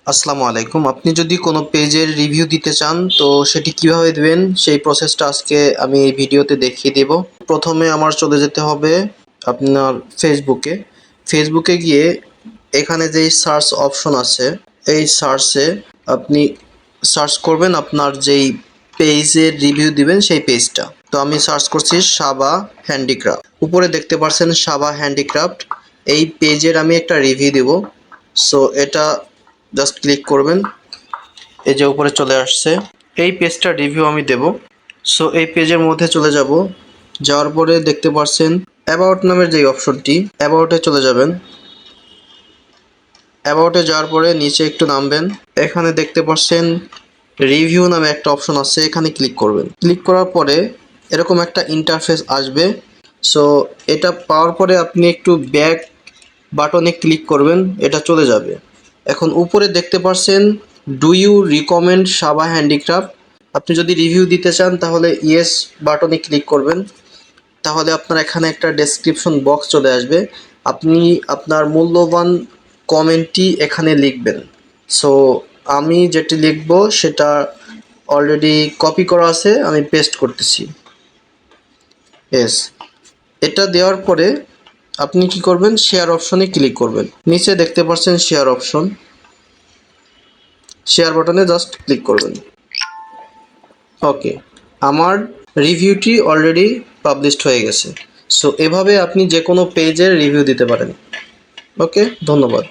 আসসালামু আলাইকুম। আপনি যদি কোনো পেজের রিভিউ দিতে চান তো সেটি কিভাবে দিবেন সেই প্রসেসটা আজকে আমি এই ভিডিওতে দেখিয়ে দেব। প্রথমে আমার চলে যেতে হবে আপনার ফেসবুকে গিয়ে এখানে যেই সার্চ অপশন আছে এই সার্চে আপনি সার্চ করবেন আপনার যেই পেজের রিভিউ দিবেন সেই পেজটা। তো আমি সার্চ করছি সাবা হ্যান্ডিক্রাফট। উপরে দেখতে পাচ্ছেন সাবা হ্যান্ডিক্রাফট, এই পেজের আমি একটা রিভিউ দেব। সো এটা জাস্ট ক্লিক করবেন, এই যে উপরে চলে আসছে। এই পেজটা রিভিউ আমি দেব। সো এই পেজের মধ্যে চলে যাব, যাওয়ার পরে দেখতে পাচ্ছেন অ্যাবাউট নামের যে অপশনটি, অ্যাবাউটে চলে যাবেন। অ্যাবাউটে যাওয়ার পরে নিচে একটু নামবেন, এখানে দেখতে পাচ্ছেন রিভিউ নামে একটা অপশন আছে, এখানে ক্লিক করবেন। ক্লিক করার পরে এরকম একটা ইন্টারফেস আসবে। সো এটা পাওয়ার পরে আপনি একটু ব্যাক বাটনে ক্লিক করবেন, এটা চলে যাবে। এখন উপরে দেখতে পাচ্ছেন ডু ইউ রিকমেন্ড সাবা হ্যান্ডিক্রাফট। আপনি যদি রিভিউ দিতে চান তাহলে ইয়েস বাটনে ক্লিক করবেন। তাহলে আপনার এখানে একটা ডেসক্রিপশন বক্স চলে আসবে, আপনি আপনার মূল্যবান কমেন্টটি এখানে লিখবেন। সো আমি যেটি লিখব সেটা অলরেডি কপি করা আছে, আমি পেস্ট করতেছি। ইয়েস, এটা দেওয়ার পরে আপনি কি করবেন, শেয়ার অপশনে ক্লিক করবেন। নিচে দেখতে পাচ্ছেন শেয়ার অপশন, শেয়ার বাটনে জাস্ট ক্লিক করবেন। ওকে, আমার রিভিউটি অলরেডি পাবলিশড হয়ে গেছে। সো এভাবে আপনি যে কোনো পেজের রিভিউ দিতে পারেন। ওকে, ধন্যবাদ।